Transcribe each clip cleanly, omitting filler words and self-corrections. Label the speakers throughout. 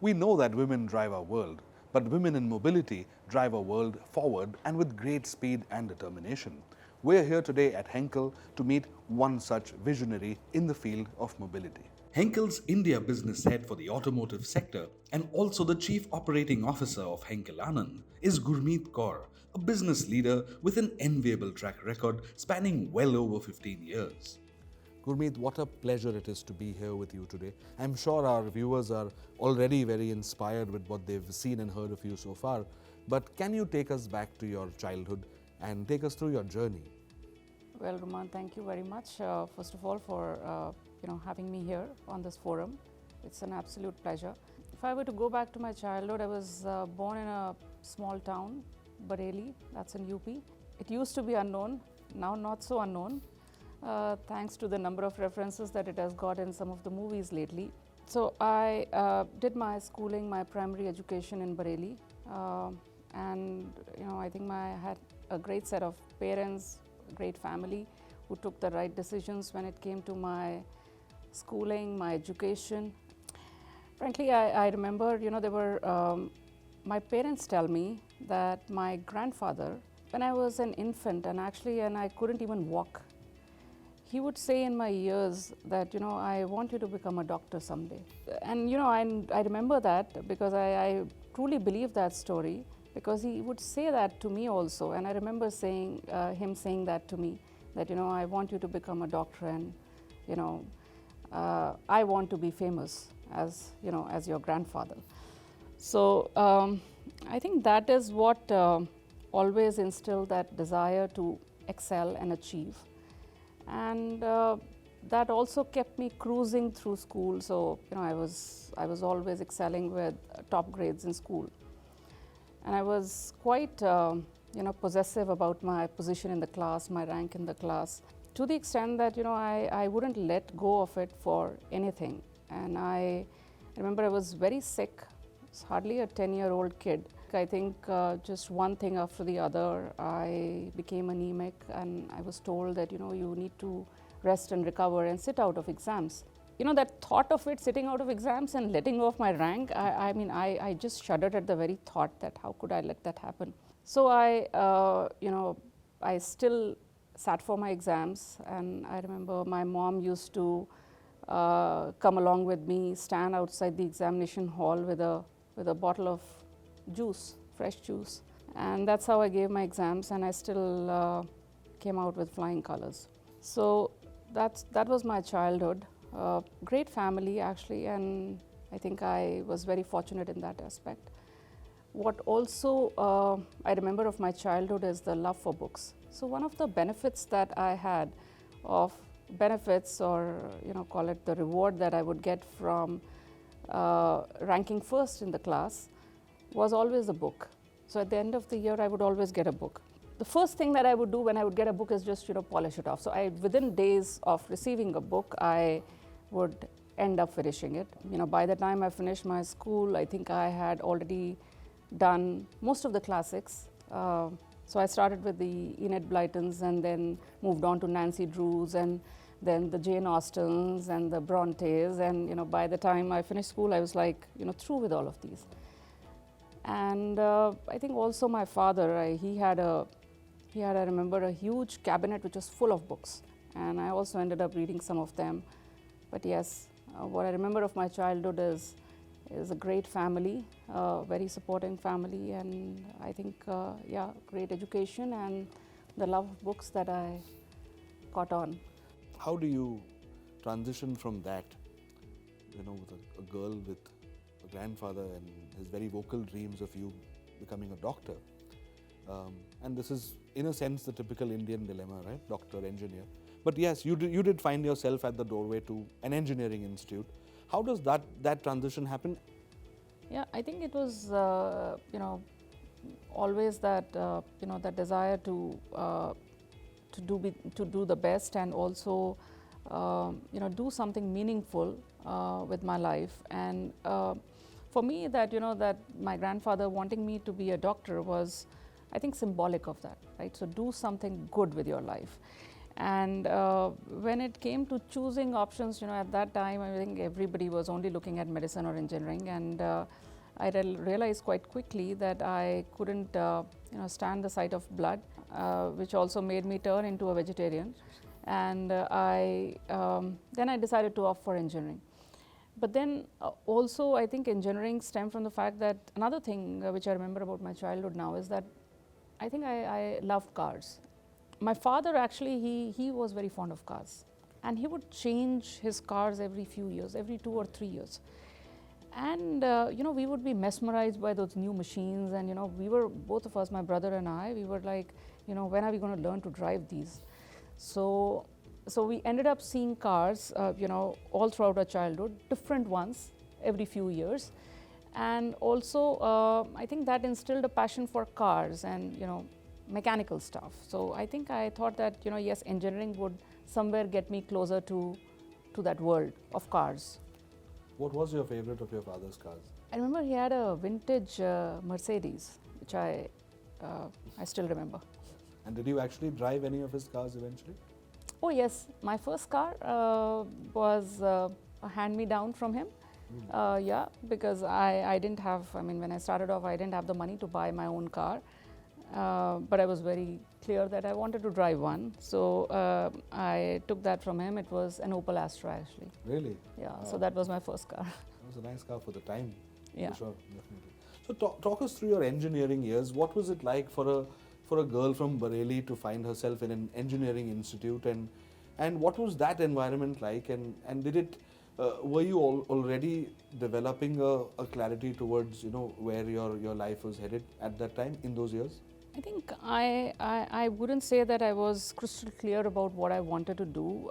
Speaker 1: We know that women drive our world, but women in mobility drive our world forward and with great speed and determination. We're here today at Henkel to meet one such visionary in the field of mobility. Henkel's India business head for the automotive sector and also the chief operating officer of Henkel Anand is Gurmeet Kaur, a business leader with an enviable track record spanning well over 15 years. Gurmeet, what a pleasure it is to be here with you today. I'm sure our viewers are already very inspired with what they've seen and heard of you so far. But can you take us back to your childhood and take us through your journey?
Speaker 2: Well, Roman, thank you very much, first of all, for having me here on this forum. It's an absolute pleasure. If I were to go back to my childhood, I was born in a small town, Bareilly, that's in UP. It used to be unknown, now not so unknown, thanks to the number of references that it has got in some of the movies lately. So I did my schooling, my primary education in Bareilly, and I think I had a great set of parents, a great family who took the right decisions when it came to my schooling, my education. Frankly, I remember, there were, my parents tell me that my grandfather, when I was an infant and I couldn't even walk, he would say in my ears that, I want you to become a doctor someday. And, I remember that because I truly believe that story, because he would say that to me also. And I remember him saying that to me, that, I want you to become a doctor and, I want to be famous as your grandfather. So I think that is what always instilled that desire to excel and achieve. And that also kept me cruising through school. So I was always excelling with top grades in school, and I was quite possessive about my position in the class, my rank in the class, to the extent that I wouldn't let go of it for anything. And I remember I was very sick. It's hardly a 10-year-old kid. I think just one thing after the other, I became anemic, and I was told that you need to rest and recover and sit out of exams. That thought of it, sitting out of exams and letting go of my rank, I just shuddered at the very thought that how could I let that happen. So I still sat for my exams, and I remember my mom used to come along with me, stand outside the examination hall with a bottle of juice, fresh juice. And that's how I gave my exams, and I still came out with flying colors. So that was my childhood. Great family actually, and I think I was very fortunate in that aspect. What also I remember of my childhood is the love for books. So one of the benefits that I had or call it the reward that I would get from ranking first in the class was always a book. So at the end of the year, I would always get a book. The first thing that I would do when I would get a book is just polish it off. So within days of receiving a book, I would end up finishing it. By the time I finished my school, I think I had already done most of the classics. So I started with the Enid Blytons and then moved on to Nancy Drews and then the Jane Austens and the Brontes. And by the time I finished school, I was like through with all of these. And I think also my father, I remember a huge cabinet which was full of books, and I also ended up reading some of them. But yes, what I remember of my childhood is a great family, very supporting family, and I think great education and the love of books that I caught on.
Speaker 1: How do you transition from that, with a girl with a grandfather and his very vocal dreams of you becoming a doctor? And this is, in a sense, the typical Indian dilemma, right? Doctor, engineer. But yes, you did find yourself at the doorway to an engineering institute. How does that transition happen?
Speaker 2: Yeah, I think it was, always that, that desire to do the best and also, do something meaningful with my life. And for me, that my grandfather wanting me to be a doctor was, I think, symbolic of that, right? So do something good with your life. And when it came to choosing options, at that time, I think everybody was only looking at medicine or engineering, and I realized quite quickly that I couldn't, stand the sight of blood, which also made me turn into a vegetarian. And then I decided to opt for engineering. But then also, I think engineering stemmed from the fact that another thing which I remember about my childhood now is that I think I loved cars. My father actually, he was very fond of cars, and he would change his cars every few years, every 2 or 3 years. And we would be mesmerized by those new machines, and we were, both of us, my brother and I, we were like, when are we going to learn to drive these? So we ended up seeing cars, all throughout our childhood, different ones every few years. And also, I think that instilled a passion for cars and, mechanical stuff. So I think I thought that, yes, engineering would somewhere get me closer to that world of cars.
Speaker 1: What was your favorite of your father's cars?
Speaker 2: I remember he had a vintage Mercedes, which I still remember.
Speaker 1: And did you actually drive any of his cars eventually?
Speaker 2: Oh yes, my first car was a hand-me-down from him. Yeah, because I didn't have, when I started off, I didn't have the money to buy my own car. But I was very clear that I wanted to drive one. So I took that from him. It was an Opel Astra actually.
Speaker 1: Really?
Speaker 2: Yeah, so that was my first car.
Speaker 1: That was a nice car for the time.
Speaker 2: Yeah.
Speaker 1: For sure, definitely. So talk us through your engineering years. What was it like for a girl from Bareilly to find herself in an engineering institute, and what was that environment like, and did it were you already developing a clarity towards where your life was headed at that time in those years?
Speaker 2: I think I wouldn't say that I was crystal clear about what I wanted to do.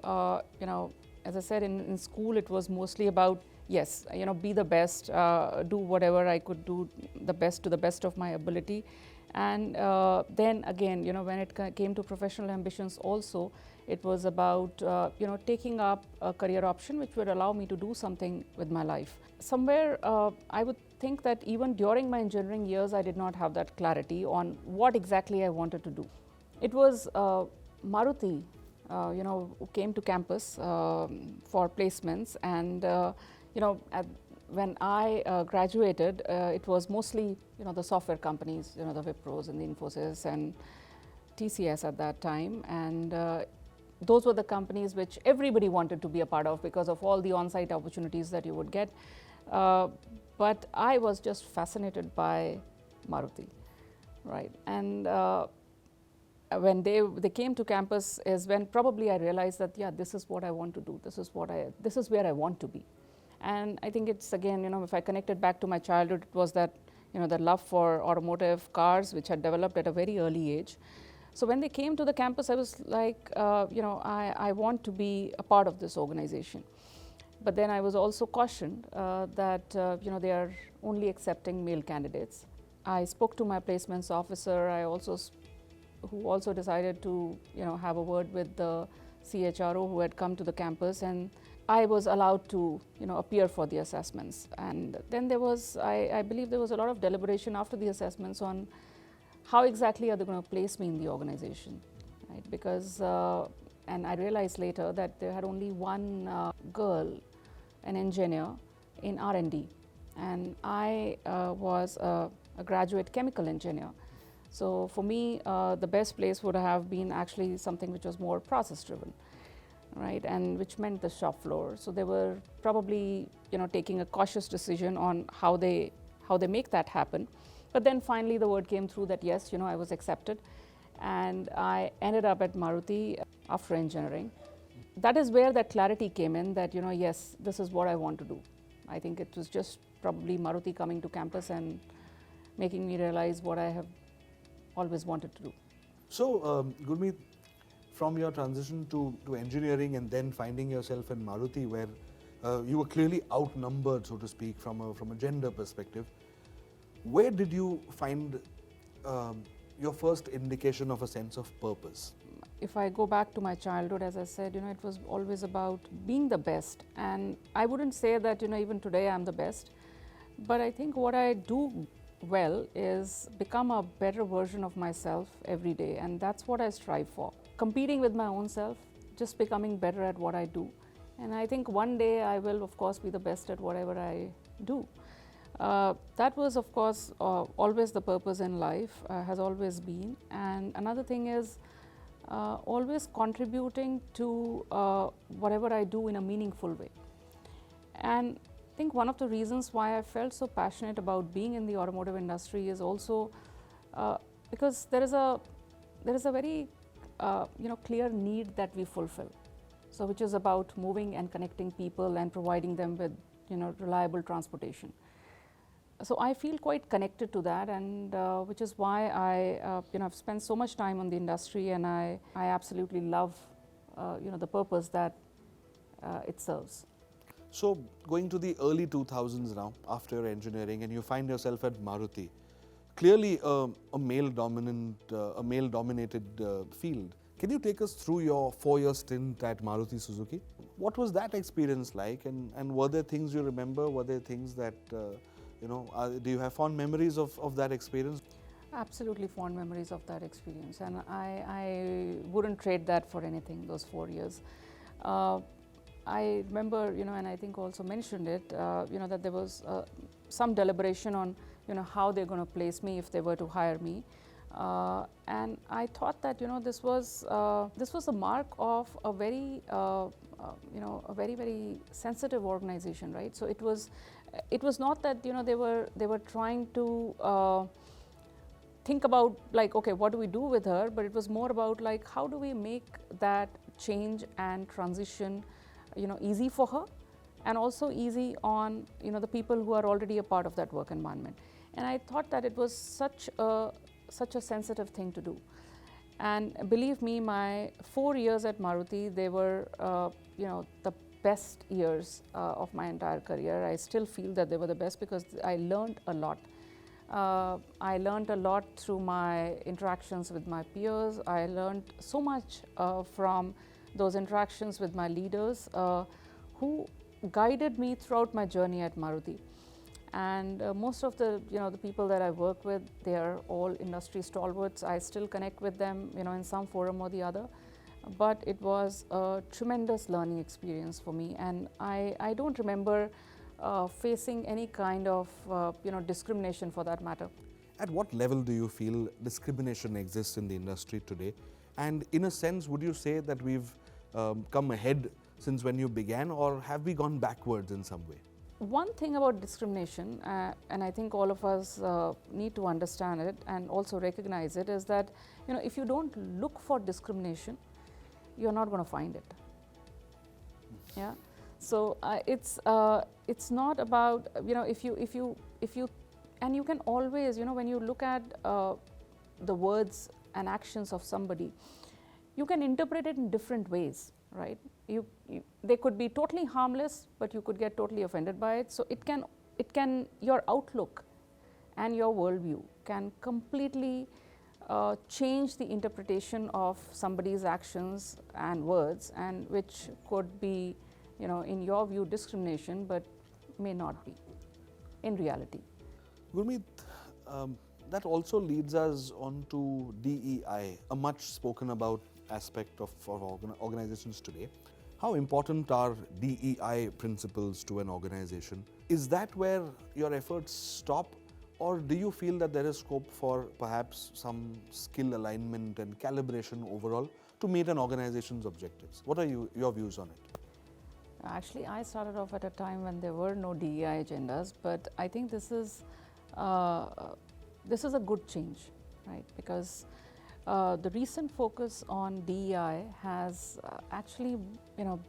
Speaker 2: As I said, in school it was mostly about, yes, be the best, do whatever I could do the best to the best of my ability. And then again, when it came to professional ambitions also, it was about, taking up a career option which would allow me to do something with my life. Somewhere, I would think that even during my engineering years, I did not have that clarity on what exactly I wanted to do. It was Maruti, who came to campus for placements, and when I graduated, it was mostly the software companies, the Wipros and the Infosys and TCS at that time, and those were the companies which everybody wanted to be a part of because of all the on-site opportunities that you would get. But I was just fascinated by Maruti, right? And when they came to campus is when probably I realized that, yeah, this is what I want to do. This is where I want to be. And I think it's, again, if I connect it back to my childhood, it was that, the love for automotive cars, which had developed at a very early age. So when they came to the campus, I was like, I want to be a part of this organization. But then I was also cautioned that, they are only accepting male candidates. I spoke to my placements officer, who also decided to, have a word with the CHRO who had come to the campus, and I was allowed to, appear for the assessments. And then there was, I believe there was a lot of deliberation after the assessments on how exactly are they going to place me in the organization, right? Because, and I realized later that they had only one girl, an engineer in R&D, and I was a graduate chemical engineer. So for me, the best place would have been actually something which was more process driven, right, and which meant the shop floor. So they were probably, taking a cautious decision on how they make that happen. But then finally the word came through that yes, I was accepted, and I ended up at Maruti after engineering. That is where that clarity came in that, yes, this is what I want to do. I think it was just probably Maruti coming to campus and making me realize what I have always wanted to do.
Speaker 1: So, Gurmeet, from your transition to engineering and then finding yourself in Maruti, where you were clearly outnumbered, so to speak, from a gender perspective, where did you find your first indication of a sense of purpose?
Speaker 2: If I go back to my childhood, as I said, it was always about being the best. And I wouldn't say that, even today I'm the best, but I think what I do well is become a better version of myself every day, and that's what I strive for competing with my own self, just becoming better at what I do. And I think one day I will, of course, be the best at whatever I do. That was, of course, always the purpose in life, has always been. And another thing is always contributing to whatever I do in a meaningful way. And I think one of the reasons why I felt so passionate about being in the automotive industry is also because there is a very clear need that we fulfill. So which is about moving and connecting people and providing them with reliable transportation. So I feel quite connected to that, and which is why I've spent so much time on the industry, and I absolutely love the purpose that it serves.
Speaker 1: So going to the early 2000s now, after your engineering, and you find yourself at Maruti, clearly a male-dominated field. Can you take us through your 4-year stint at Maruti Suzuki? What was that experience like, and were there things you remember? Were there things that, do you have fond memories of that experience?
Speaker 2: Absolutely fond memories of that experience, and I wouldn't trade that for anything, those 4 years. I remember, and I think also mentioned it, that there was some deliberation on, how they're going to place me if they were to hire me. And I thought that, this was a mark of a very, a very, very sensitive organization, right? So it was not that, they were trying to think about like, okay, what do we do with her? But it was more about like, how do we make that change and transition easy for her, and also easy on the people who are already a part of that work environment. And I thought that it was such a sensitive thing to do. And believe me, my 4 years at Maruti, they were the best years of my entire career. I still feel that they were the best because I learned a lot. I learned a lot through my interactions with my peers. I learned so much from those interactions with my leaders who guided me throughout my journey at Maruti. And most of the people that I work with, they are all industry stalwarts. I still connect with them in some forum or the other. But it was a tremendous learning experience for me, and I don't remember facing any kind of discrimination for that matter.
Speaker 1: At what level do you feel discrimination exists in the industry today? And in a sense, would you say that we've come ahead since when you began, or have we gone backwards in some way?
Speaker 2: One thing about discrimination, and I think all of us need to understand it and also recognize it, is that if you don't look for discrimination, you're not going to find it. Yeah. So it's not about if you and you can always when you look at the words and actions of somebody, you can interpret it in different ways, right? They could be totally harmless, but you could get totally offended by it. So it can your outlook and your worldview can completely change the interpretation of somebody's actions and words, and which could be in your view discrimination, but may not be in reality.
Speaker 1: Gurmeet, that also leads us on to DEI, a much spoken about aspect of organizations today. How important are DEI principles to an organization? Is that where your efforts stop, or do you feel that there is scope for perhaps some skill alignment and calibration overall to meet an organization's objectives? What are your views on it?
Speaker 2: Actually, I started off at a time when there were no DEI agendas, but I think this is a good change, right? Because the recent focus on DEI has actually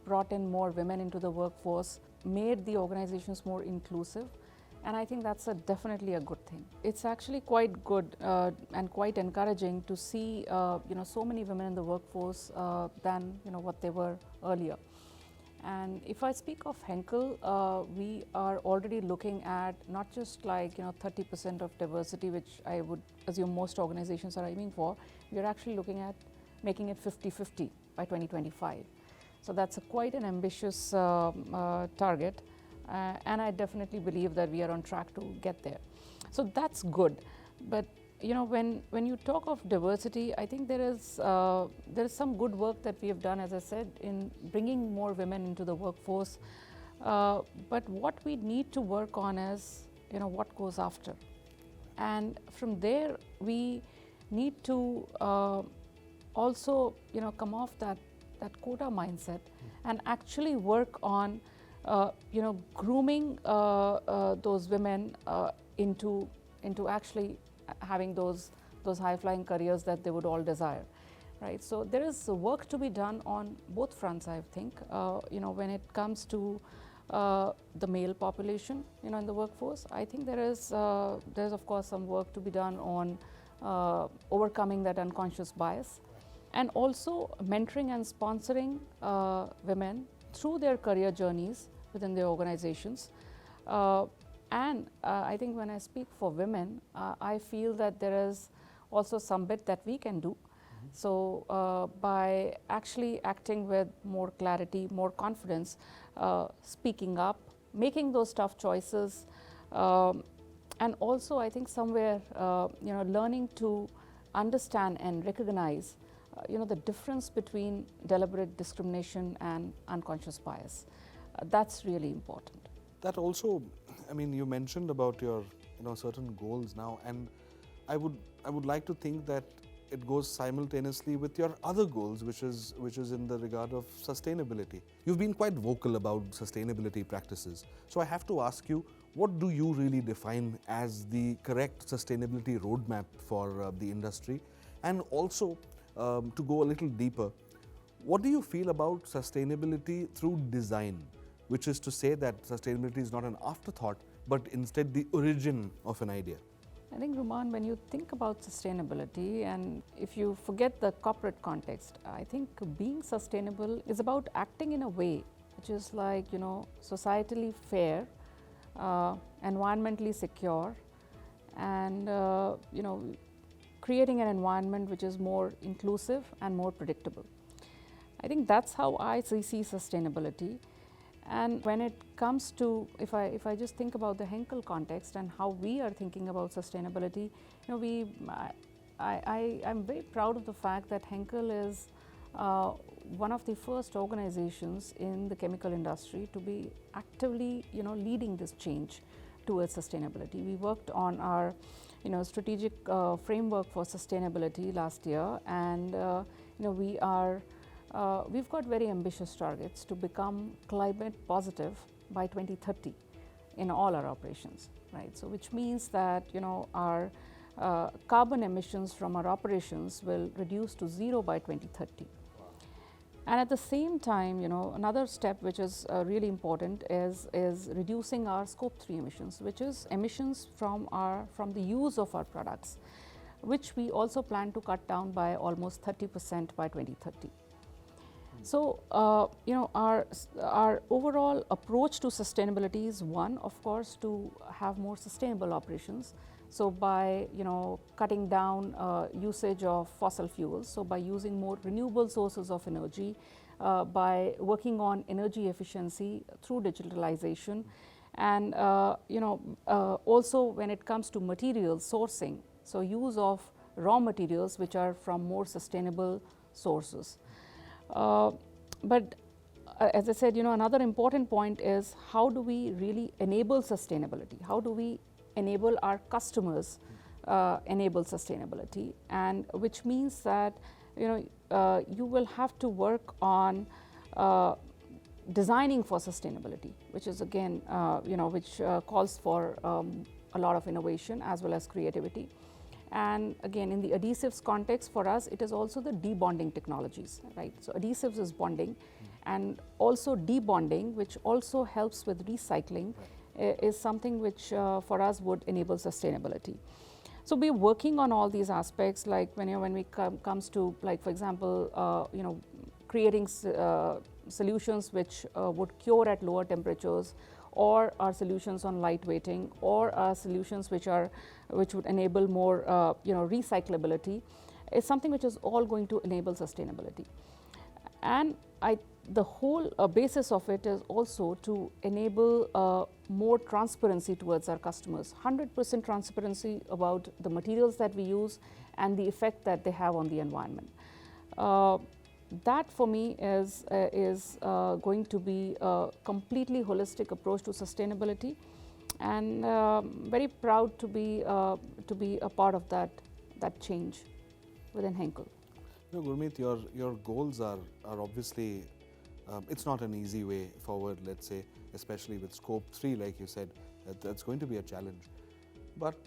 Speaker 2: brought in more women into the workforce, made the organizations more inclusive, and I think that's definitely a good thing. It's actually quite good and quite encouraging to see so many women in the workforce than what they were earlier. And if I speak of Henkel, we are already looking at not just like 30% of diversity, which I would assume most organizations are aiming for. We are actually looking at making it 50-50 by 2025. So that's quite an ambitious target, and I definitely believe that we are on track to get there. So that's good. But when you talk of diversity, I think there is some good work that we have done, as I said, in bringing more women into the workforce. But what we need to work on is, what goes after. And from there, we need to also, come off that quota mindset and actually work on, grooming those women into actually having those high-flying careers that they would all desire, right? So there is work to be done on both fronts, I think. When it comes to the male population, in the workforce, I think there's of course some work to be done on overcoming that unconscious bias, and also mentoring and sponsoring women through their career journeys within their organizations. And I think when I speak for women, I feel that there is also some bit that we can do. So by actually acting with more clarity, more confidence, speaking up, making those tough choices, and also I think somewhere, learning to understand and recognize, the difference between deliberate discrimination and unconscious bias. That's really important.
Speaker 1: That also, you mentioned about your, certain goals now, and I would like to think that it goes simultaneously with your other goals, which is in the regard of sustainability. You've been quite vocal about sustainability practices. So I have to ask you, what do you really define as the correct sustainability roadmap for the industry? And also, to go a little deeper, what do you feel about sustainability through design? Which is to say that sustainability is not an afterthought, but instead the origin of an idea.
Speaker 2: I think, Ruman, when you think about sustainability, and if you forget the corporate context, I think being sustainable is about acting in a way which is like, societally fair, environmentally secure, and, creating an environment which is more inclusive and more predictable. I think that's how I see sustainability. And when it comes to, if I just think about the Henkel context and how we are thinking about sustainability, I'm very proud of the fact that Henkel is one of the first organizations in the chemical industry to be actively, leading this change towards sustainability. We worked on our, strategic framework for sustainability last year, and we've got very ambitious targets to become climate positive by 2030 in all our operations, right? So which means that, our carbon emissions from our operations will reduce to 0 by 2030. And at the same time, another step which is really important is reducing our scope 3 emissions, which is emissions from the use of our products, which we also plan to cut down by almost 30% by 2030. So, our overall approach to sustainability is one, of course, to have more sustainable operations. So by, cutting down usage of fossil fuels, so by using more renewable sources of energy, by working on energy efficiency through digitalization, and, also when it comes to material sourcing, so use of raw materials which are from more sustainable sources. But as I said, another important point is how do we really enable sustainability? How do we enable our customers enable sustainability? And which means that, you will have to work on designing for sustainability, which is again, which calls for a lot of innovation as well as creativity. And again, in the adhesives context, for us, it is also the debonding technologies, right? So adhesives is bonding, and also debonding, which also helps with recycling, is something which for us would enable sustainability. So we're working on all these aspects, like when we comes to, like, for example, creating solutions which would cure at lower temperatures, or our solutions on lightweighting, or our solutions which would enable more recyclability, is something which is all going to enable sustainability. And I the whole basis of it is also to enable more transparency towards our customers, 100% transparency about the materials that we use and the effect that they have on the environment. That for me is going to be a completely holistic approach to sustainability, and very proud to be a part of that change within Henkel.
Speaker 1: Gurmeet, your goals are obviously, it's not an easy way forward, let's say, especially with scope 3, like you said, that's going to be a challenge. But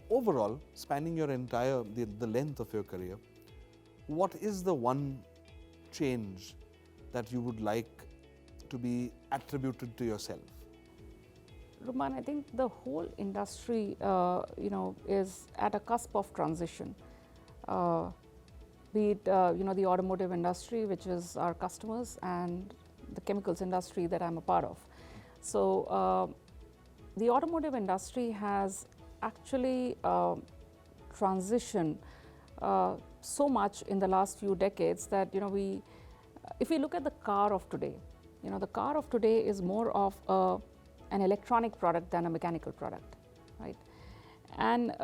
Speaker 1: overall, spanning your entire, the length of your career, what is the one change that you would like to be attributed to yourself?
Speaker 2: Ruman, I think the whole industry, is at a cusp of transition. Be it, the automotive industry, which is our customers, and the chemicals industry that I'm a part of. So, the automotive industry has actually transitioned so much in the last few decades that, if we look at the car of today, the car of today is more of an electronic product than a mechanical product, right? And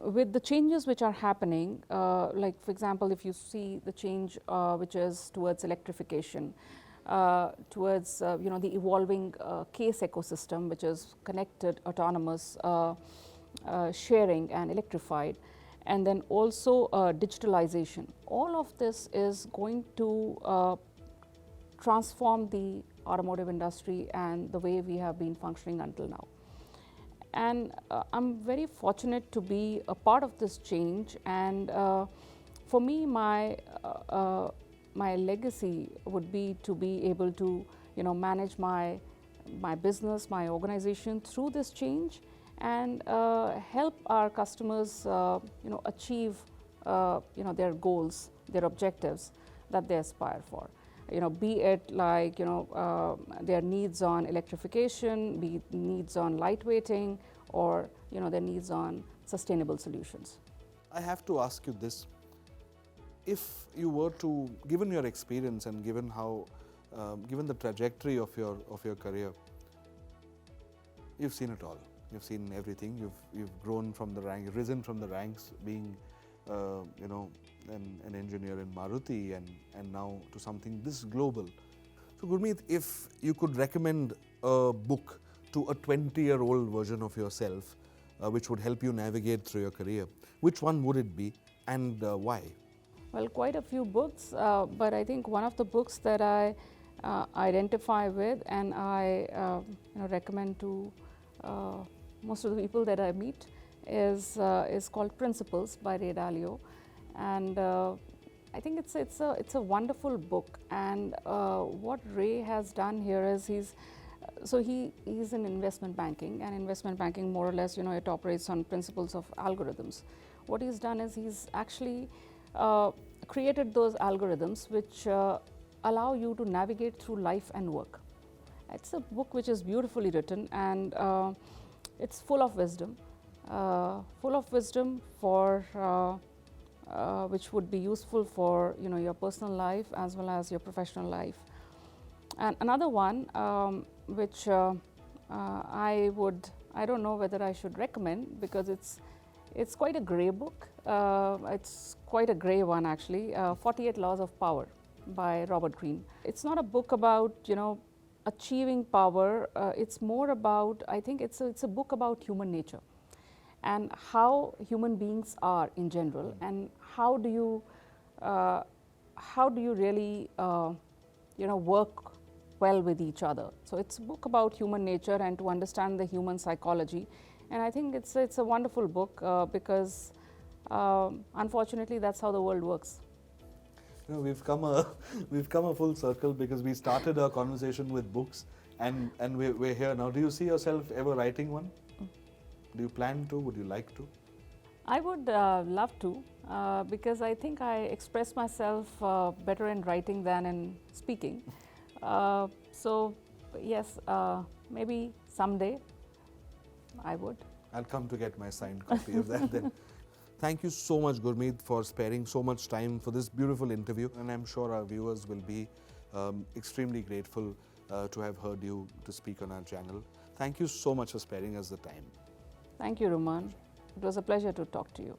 Speaker 2: with the changes which are happening, like for example, if you see the change which is towards electrification, towards the evolving case ecosystem, which is connected, autonomous, sharing and electrified, and then also digitalization. All of this is going to transform the automotive industry and the way we have been functioning until now. And I'm very fortunate to be a part of this change, and for me, my legacy would be to be able to manage my business, my organization through this change, and help our customers achieve their goals, their objectives that they aspire for. Be it like their needs on electrification, be it needs on lightweighting, or their needs on sustainable solutions.
Speaker 1: I have to ask you this: if you were to, given your experience and given how, given the trajectory of your career, you've seen it all. You've seen everything. You've grown from the rank, risen from the ranks, being an engineer in Maruti, and now to something this global. So Gurmeet, if you could recommend a book to a 20-year-old version of yourself, which would help you navigate through your career, which one would it be, and why?
Speaker 2: Well, quite a few books, but I think one of the books that I identify with and I recommend to most of the people that I meet is called Principles by Ray Dalio, and I think it's a wonderful book. And what Ray has done here is he's in investment banking, and investment banking more or less it operates on principles of algorithms. What he's done is he's actually created those algorithms which allow you to navigate through life and work. It's a book which is beautifully written, and it's full of wisdom for which would be useful for your personal life as well as your professional life. And another one which I don't know whether I should recommend, because it's quite a gray book. It's quite a gray one actually. 48 Laws of Power by Robert Greene. It's not a book about achieving power. It's more about, I think it's a book about human nature and how human beings are in general, and how do you really work well with each other. So it's a book about human nature and to understand the human psychology, and I think it's a wonderful book because unfortunately that's how the world works.
Speaker 1: We've come a full circle, because we started our conversation with books, and we're here now. Do you see yourself ever writing one? Do you plan to? Would you like to?
Speaker 2: I would love to, because I think I express myself better in writing than in speaking. So yes, maybe someday I would.
Speaker 1: I'll come to get my signed copy of that then. Thank you so much, Gurmeet, for sparing so much time for this beautiful interview. And I'm sure our viewers will be extremely grateful to have heard you to speak on our channel. Thank you so much for sparing us the time.
Speaker 2: Thank you, Roman. It was a pleasure to talk to you.